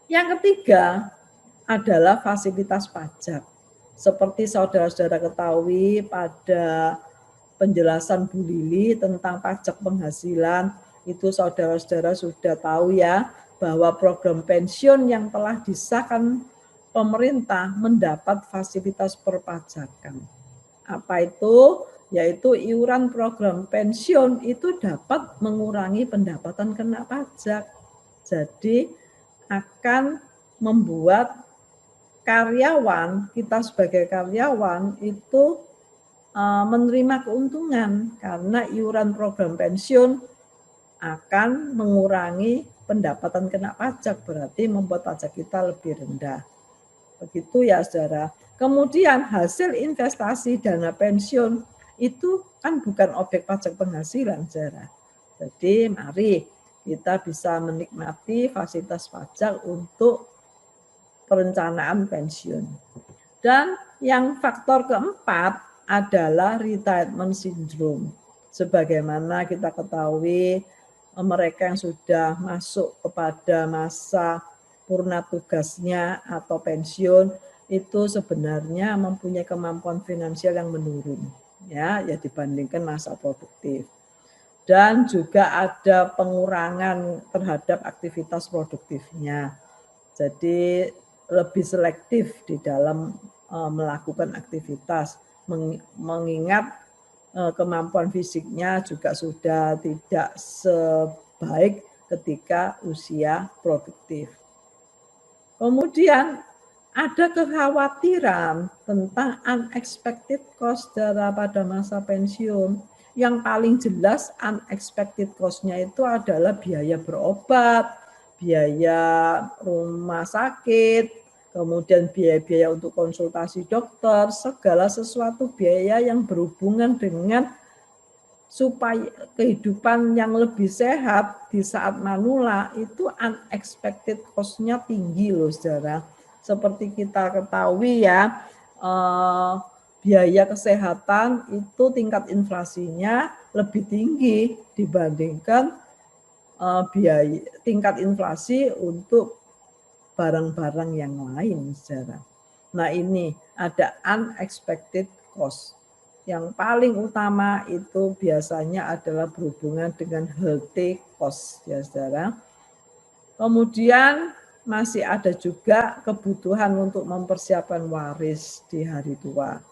Yang ketiga adalah fasilitas pajak. Seperti saudara-saudara ketahui pada penjelasan Bu Lili tentang pajak penghasilan, itu saudara-saudara sudah tahu ya, bahwa program pensiun yang telah disahkan pemerintah mendapat fasilitas perpajakan. Apa itu? Yaitu iuran program pensiun itu dapat mengurangi pendapatan kena pajak. Jadi akan membuat karyawan, kita sebagai karyawan itu menerima keuntungan karena iuran program pensiun akan mengurangi pendapatan kena pajak, berarti membuat pajak kita lebih rendah. Begitu ya saudara. Kemudian hasil investasi dana pensiun itu kan bukan objek pajak penghasilan saudara. Jadi mari kita bisa menikmati fasilitas pajak untuk perencanaan pensiun. Dan yang faktor keempat adalah retirement syndrome. Sebagaimana kita ketahui, mereka yang sudah masuk kepada masa purna tugasnya atau pensiun itu sebenarnya mempunyai kemampuan finansial yang menurun ya dibandingkan masa produktif. Dan juga ada pengurangan terhadap aktivitas produktifnya. Jadi lebih selektif di dalam melakukan aktivitas, mengingat kemampuan fisiknya juga sudah tidak sebaik ketika usia produktif. Kemudian ada kekhawatiran tentang unexpected cost pada masa pensiun. Yang paling jelas unexpected cost-nya itu adalah biaya berobat, biaya rumah sakit, kemudian biaya-biaya untuk konsultasi dokter, segala sesuatu biaya yang berhubungan dengan supaya kehidupan yang lebih sehat di saat manula itu unexpected cost-nya tinggi loh saudara. Seperti kita ketahui ya, biaya kesehatan itu tingkat inflasinya lebih tinggi dibandingkan biaya tingkat inflasi untuk barang-barang yang lain saudara. Nah ini ada unexpected cost. Yang paling utama itu biasanya adalah berhubungan dengan healthy cost ya saudara. Kemudian masih ada juga kebutuhan untuk mempersiapkan waris di hari tua.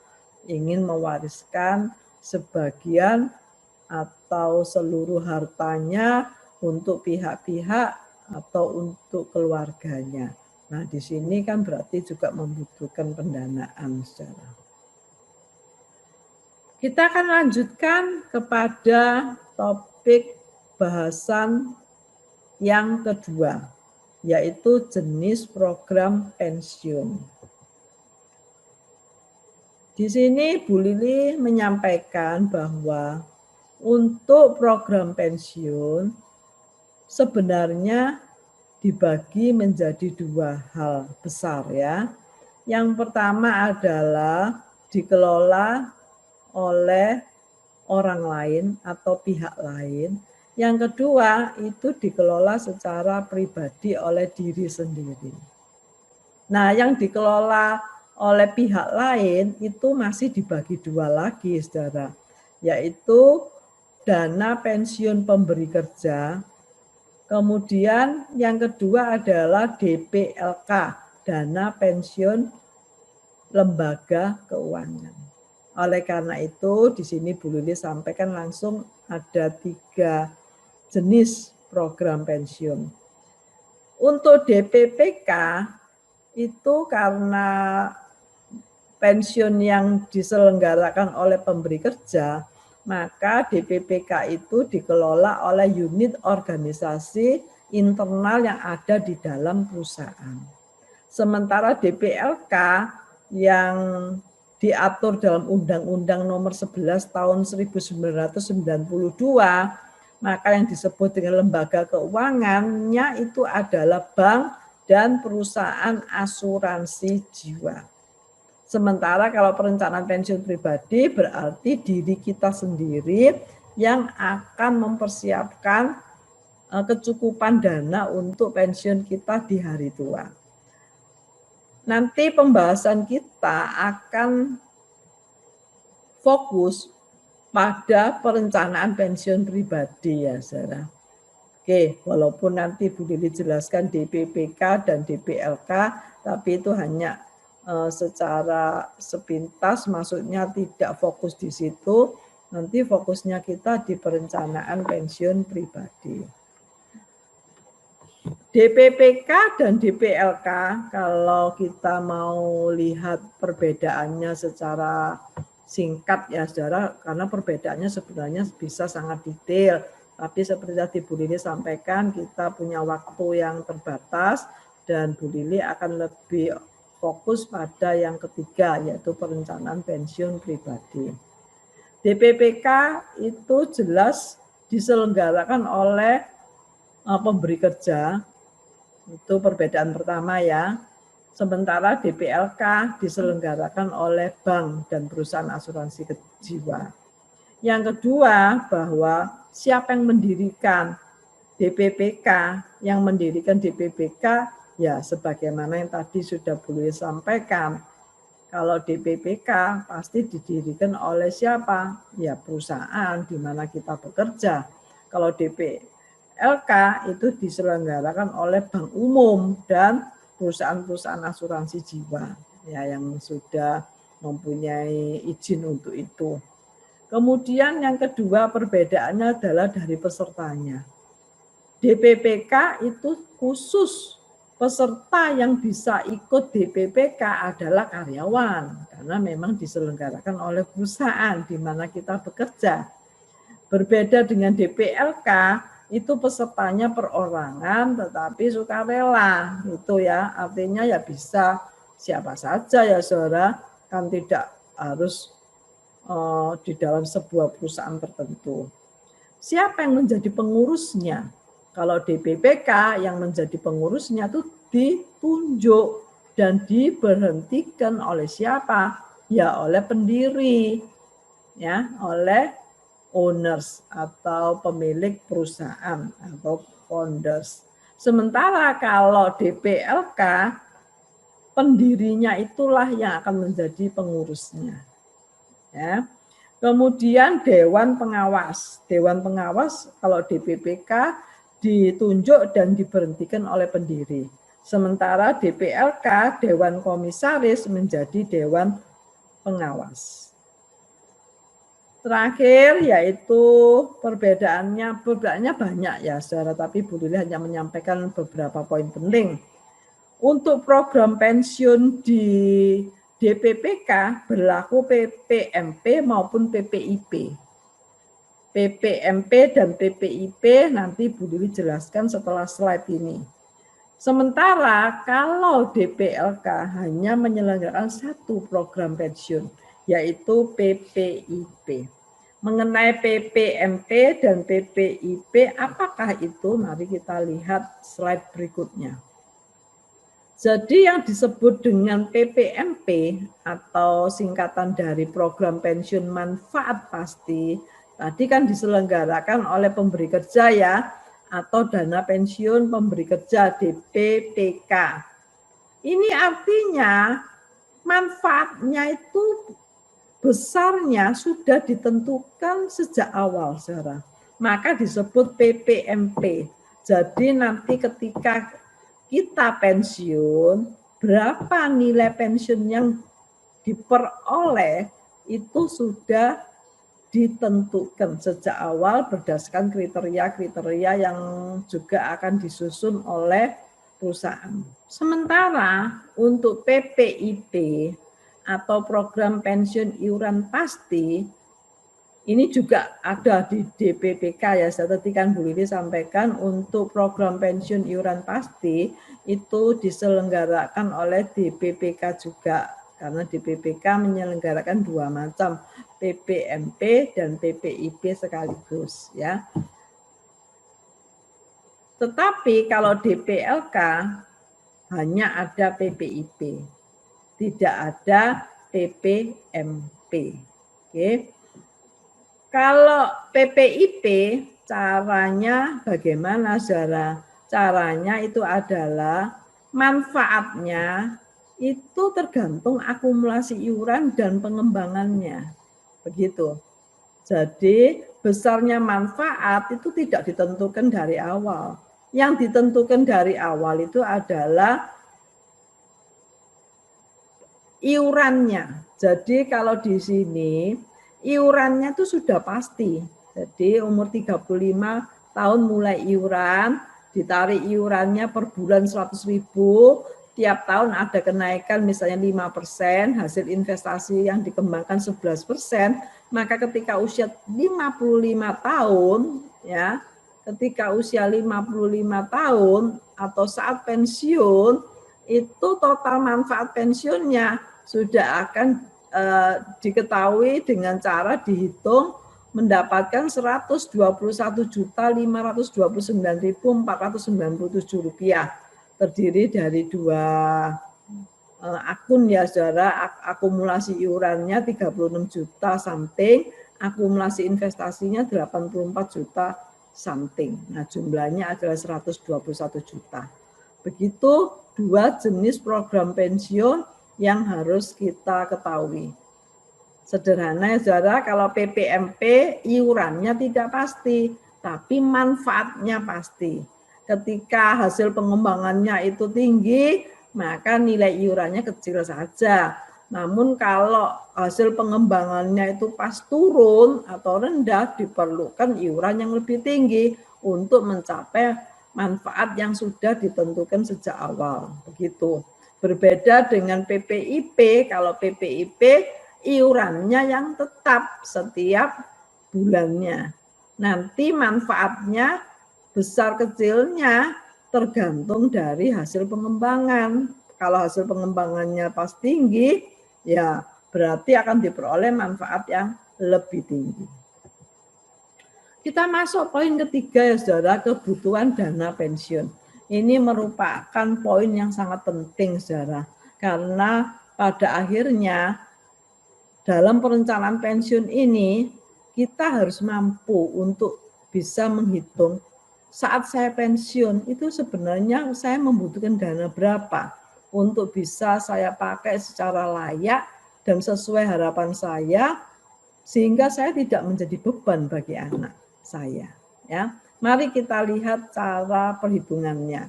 Ingin mewariskan sebagian atau seluruh hartanya untuk pihak-pihak atau untuk keluarganya. Nah, di sini kan berarti juga membutuhkan pendanaan secara. Kita akan lanjutkan kepada topik bahasan yang kedua, yaitu jenis program pensiun. Di sini Bu Lili menyampaikan bahwa untuk program pensiun sebenarnya dibagi menjadi dua hal besar ya. Yang pertama adalah dikelola oleh orang lain atau pihak lain. Yang kedua itu dikelola secara pribadi oleh diri sendiri. Nah, yang dikelola oleh pihak lain itu masih dibagi dua lagi, saudara, yaitu dana pensiun pemberi kerja. Kemudian yang kedua adalah DPLK, dana pensiun lembaga keuangan. Oleh karena itu, di sini Bu Lili sampaikan langsung ada 3 jenis program pensiun. Untuk DPPK itu karena pensiun yang diselenggarakan oleh pemberi kerja, maka DPPK itu dikelola oleh unit organisasi internal yang ada di dalam perusahaan. Sementara DPLK yang diatur dalam Undang-Undang Nomor 11 Tahun 1992, maka yang disebut dengan lembaga keuangannya itu adalah bank dan perusahaan asuransi jiwa. Sementara kalau perencanaan pensiun pribadi berarti diri kita sendiri yang akan mempersiapkan kecukupan dana untuk pensiun kita di hari tua. Nanti pembahasan kita akan fokus pada perencanaan pensiun pribadi ya, saudara. Oke, walaupun nanti Bu Lili jelaskan DPPK dan DPLK, tapi itu hanya secara sepintas, maksudnya tidak fokus di situ. Nanti fokusnya kita di perencanaan pensiun pribadi. DPPK dan DPLK, kalau kita mau lihat perbedaannya secara singkat ya saudara, karena perbedaannya sebenarnya bisa sangat detail. Tapi seperti tadi Bu Lili sampaikan, kita punya waktu yang terbatas dan Bu Lili akan lebih fokus pada yang ketiga, yaitu perencanaan pensiun pribadi. DPPK itu jelas diselenggarakan oleh pemberi kerja, itu perbedaan pertama ya. Sementara DPLK diselenggarakan oleh bank dan perusahaan asuransi jiwa. Yang kedua, bahwa siapa yang mendirikan DPPK, yang mendirikan DPPK ya sebagaimana yang tadi sudah Bu Lili sampaikan. Kalau DPPK pasti didirikan oleh siapa? Ya perusahaan di mana kita bekerja. Kalau DPLK itu diselenggarakan oleh bank umum dan perusahaan-perusahaan asuransi jiwa ya yang sudah mempunyai izin untuk itu. Kemudian yang kedua perbedaannya adalah dari pesertanya. DPPK itu khusus peserta yang bisa ikut DPPK adalah karyawan karena memang diselenggarakan oleh perusahaan di mana kita bekerja. Berbeda dengan DPLK, itu pesertanya perorangan tetapi sukarela gitu ya. Artinya ya bisa siapa saja ya saudara, kan tidak harus di dalam sebuah perusahaan tertentu. Siapa yang menjadi pengurusnya? Kalau DPPK yang menjadi pengurusnya itu ditunjuk dan diberhentikan oleh siapa? Ya oleh pendiri, ya oleh owners atau pemilik perusahaan atau founders. Sementara kalau DPLK pendirinya itulah yang akan menjadi pengurusnya. Ya. Kemudian Dewan Pengawas. Dewan Pengawas kalau DPPK ditunjuk dan diberhentikan oleh pendiri. Sementara DPLK, Dewan Komisaris menjadi Dewan Pengawas. Terakhir yaitu perbedaannya banyak ya saudara, tapi Bu Lili hanya menyampaikan beberapa poin penting. Untuk program pensiun di DPPK berlaku PPMP maupun PPIP. PPMP dan PPIP nanti Bu Lili jelaskan setelah slide ini. Sementara kalau DPLK hanya menyelenggarakan satu program pensiun, yaitu PPIP. Mengenai PPMP dan PPIP, apakah itu? Mari kita lihat slide berikutnya. Jadi yang disebut dengan PPMP atau singkatan dari program pensiun manfaat pasti, tadi kan diselenggarakan oleh pemberi kerja ya, atau dana pensiun pemberi kerja DPPK. Ini artinya manfaatnya itu besarnya sudah ditentukan sejak awal, saudara. Maka disebut PPMP. Jadi nanti ketika kita pensiun, berapa nilai pensiun yang diperoleh itu sudah ditentukan sejak awal berdasarkan kriteria-kriteria yang juga akan disusun oleh perusahaan. Sementara untuk PPIP atau program pensiun iuran pasti, ini juga ada di DPPK ya, seperti kan Bu Lili sampaikan untuk program pensiun iuran pasti itu diselenggarakan oleh DPPK juga, karena DPPK menyelenggarakan dua macam, PPMP dan PPIP sekaligus ya. Tetapi kalau DPLK hanya ada PPIP, tidak ada PPMP. Oke. Kalau PPIP Caranya bagaimana, saudara? Caranya itu adalah manfaatnya itu tergantung akumulasi iuran dan pengembangannya. Begitu. Jadi besarnya manfaat itu tidak ditentukan dari awal. Yang ditentukan dari awal itu adalah iurannya. Jadi kalau di sini iurannya itu sudah pasti. Jadi umur 35 tahun mulai iuran, ditarik iurannya per bulan 100.000, tiap tahun ada kenaikan misalnya 5%, hasil investasi yang dikembangkan 11%, maka ketika usia 55 tahun ya, ketika usia 55 tahun atau saat pensiun itu total manfaat pensiunnya sudah akan diketahui dengan cara dihitung mendapatkan Rp121.529.497 terdiri dari dua akun ya saudara, akumulasi iurannya 36 juta something, akumulasi investasinya 84 juta something. Nah jumlahnya adalah 121 juta. Begitu dua jenis program pensiun yang harus kita ketahui. Sederhana ya saudara, kalau PPMP iurannya tidak pasti, tapi manfaatnya pasti. Ketika hasil pengembangannya itu tinggi, maka nilai iurannya kecil saja. Namun kalau hasil pengembangannya itu pas turun atau rendah, diperlukan iuran yang lebih tinggi untuk mencapai manfaat yang sudah ditentukan sejak awal. Begitu. Berbeda dengan PPIP, kalau PPIP iurannya yang tetap setiap bulannya. Nanti manfaatnya besar kecilnya tergantung dari hasil pengembangan. Kalau hasil pengembangannya pas tinggi, ya berarti akan diperoleh manfaat yang lebih tinggi. Kita masuk poin ketiga ya saudara, kebutuhan dana pensiun. Ini merupakan poin yang sangat penting saudara, karena pada akhirnya dalam perencanaan pensiun ini, kita harus mampu untuk bisa menghitung saat saya pensiun itu sebenarnya saya membutuhkan dana berapa untuk bisa saya pakai secara layak dan sesuai harapan saya sehingga saya tidak menjadi beban bagi anak saya. Ya, mari kita lihat cara perhitungannya.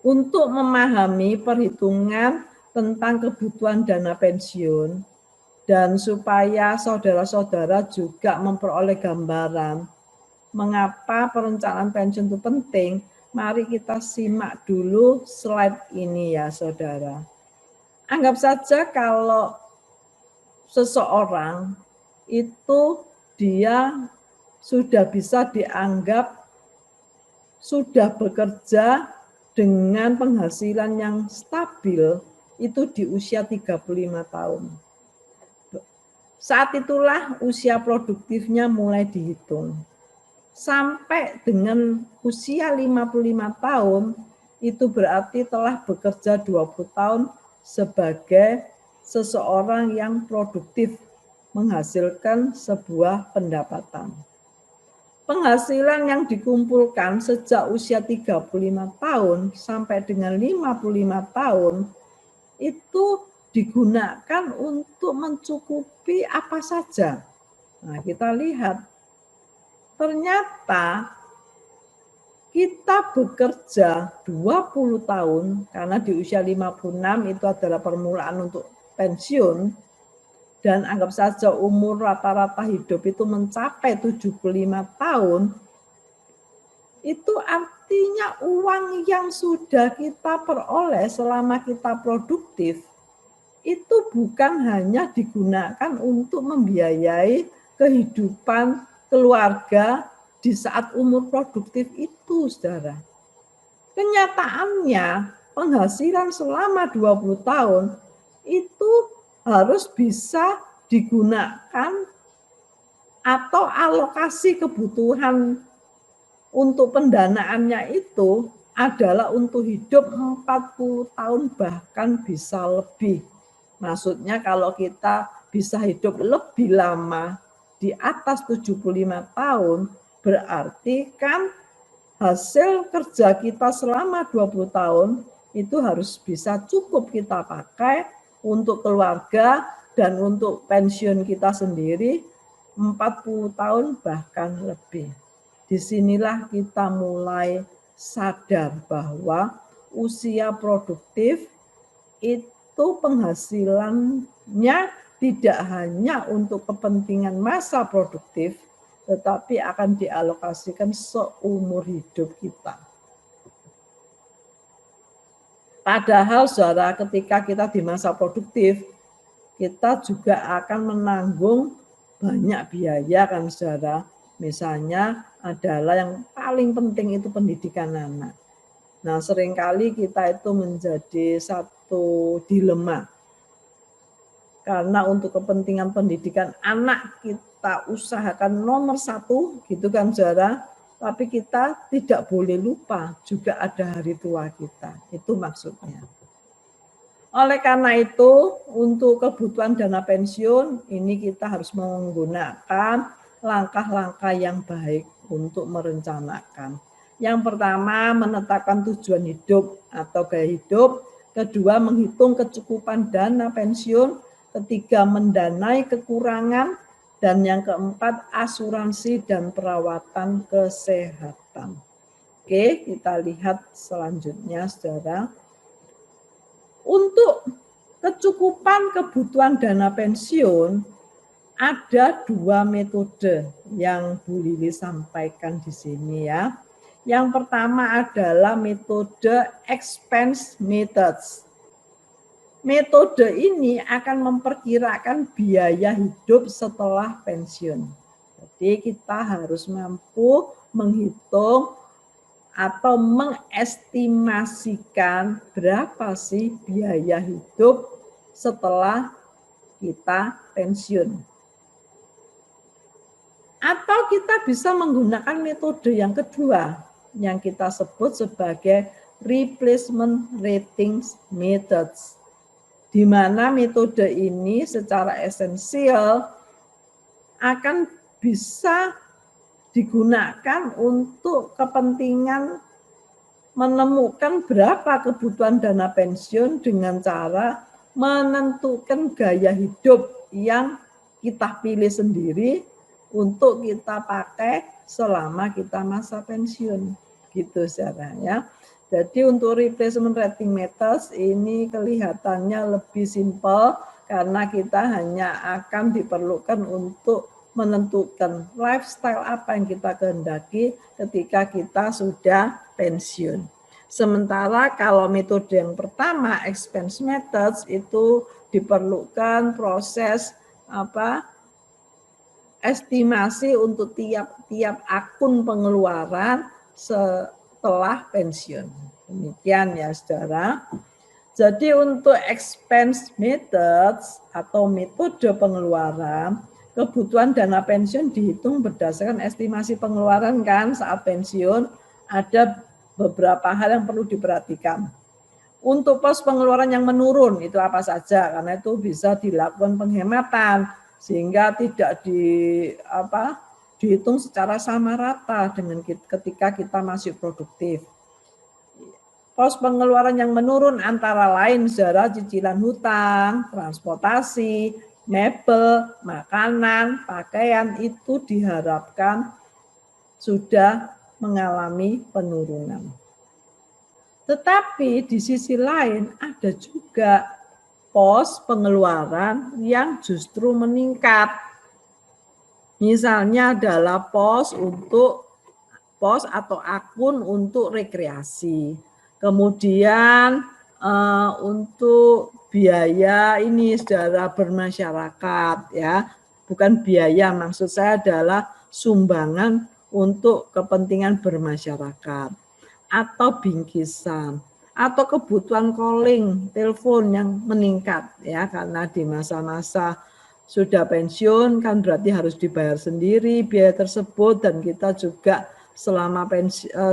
Untuk memahami perhitungan tentang kebutuhan dana pensiun, dan supaya saudara-saudara juga memperoleh gambaran mengapa perencanaan pensiun itu penting, mari kita simak dulu slide ini ya saudara. Anggap saja kalau seseorang itu dia sudah bisa dianggap sudah bekerja dengan penghasilan yang stabil itu di usia 35 tahun. Saat itulah usia produktifnya mulai dihitung. Sampai dengan usia 55 tahun, itu berarti telah bekerja 20 tahun sebagai seseorang yang produktif, menghasilkan sebuah pendapatan. Penghasilan yang dikumpulkan sejak usia 35 tahun sampai dengan 55 tahun, itu digunakan untuk mencukupi apa saja. Nah, kita lihat, ternyata kita bekerja 20 tahun, karena di usia 56 itu adalah permulaan untuk pensiun, dan anggap saja umur rata-rata hidup itu mencapai 75 tahun, itu artinya uang yang sudah kita peroleh selama kita produktif, itu bukan hanya digunakan untuk membiayai kehidupan keluarga di saat umur produktif itu, saudara. Kenyataannya penghasilan selama 20 tahun itu harus bisa digunakan atau alokasi kebutuhan untuk pendanaannya itu adalah untuk hidup 40 tahun bahkan bisa lebih. Maksudnya kalau kita bisa hidup lebih lama di atas 75 tahun, Berarti kan hasil kerja kita selama 20 tahun itu harus bisa cukup kita pakai untuk keluarga dan untuk pensiun kita sendiri 40 tahun bahkan lebih. Disinilah kita mulai sadar bahwa usia produktif itu penghasilannya tidak hanya untuk kepentingan masa produktif, tetapi akan dialokasikan seumur hidup kita. Padahal saudara, ketika kita di masa produktif, kita juga akan menanggung banyak biaya kan saudara. Misalnya adalah yang paling penting itu pendidikan anak. Nah, seringkali kita itu menjadi satu dilema. Karena untuk kepentingan pendidikan anak kita usahakan nomor 1, gitu kan saudara. Tapi kita tidak boleh lupa juga ada hari tua kita. Itu maksudnya. Oleh karena itu, untuk kebutuhan dana pensiun, ini kita harus menggunakan langkah-langkah yang baik untuk merencanakan. Yang pertama, menetapkan tujuan hidup atau gaya hidup. Kedua, menghitung kecukupan dana pensiun. Ketiga, mendanai kekurangan. Dan yang keempat, asuransi dan perawatan kesehatan. Oke, kita lihat selanjutnya, saudara. Untuk kecukupan kebutuhan dana pensiun, ada 2 metode yang Bu Lili sampaikan di sini ya. Yang pertama adalah metode expense methods. Metode ini akan memperkirakan biaya hidup setelah pensiun. Jadi kita harus mampu menghitung atau mengestimasikan berapa sih biaya hidup setelah kita pensiun. Atau kita bisa menggunakan metode yang kedua yang kita sebut sebagai replacement ratings methods. Di mana metode ini secara esensial akan bisa digunakan untuk kepentingan menemukan berapa kebutuhan dana pensiun dengan cara menentukan gaya hidup yang kita pilih sendiri untuk kita pakai selama kita masa pensiun. Gitu caranya. Jadi untuk replacement rating methods ini kelihatannya lebih simpel karena kita hanya akan diperlukan untuk menentukan lifestyle apa yang kita kehendaki ketika kita sudah pensiun. Sementara kalau metode yang pertama, expense methods, itu diperlukan proses estimasi untuk tiap-tiap akun pengeluaran setelah pensiun. Demikian ya saudara. Jadi untuk expense methods atau metode pengeluaran, kebutuhan dana pensiun dihitung berdasarkan estimasi pengeluaran kan saat pensiun. Ada beberapa hal yang perlu diperhatikan. Untuk pos pengeluaran yang menurun itu apa saja, karena itu bisa dilakukan penghematan sehingga tidak dihitung secara sama rata dengan ketika kita masih produktif. Pos pengeluaran yang menurun antara lain saudara cicilan hutang, transportasi, mebel, makanan, pakaian itu diharapkan sudah mengalami penurunan. Tetapi di sisi lain ada juga pos pengeluaran yang justru meningkat. Misalnya adalah pos atau akun untuk rekreasi. Kemudian untuk biaya ini saudara bermasyarakat ya. Bukan biaya, maksud saya adalah sumbangan untuk kepentingan bermasyarakat atau bingkisan atau kebutuhan calling, telepon yang meningkat ya karena di masa-masa sudah pensiun kan berarti harus dibayar sendiri biaya tersebut dan kita juga selama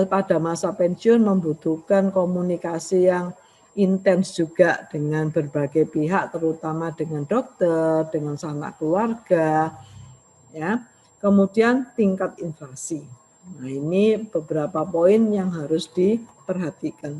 pada masa pensiun membutuhkan komunikasi yang intens juga dengan berbagai pihak terutama dengan dokter, dengan sanak keluarga ya. Kemudian tingkat inflasi. Nah, ini beberapa poin yang harus diperhatikan.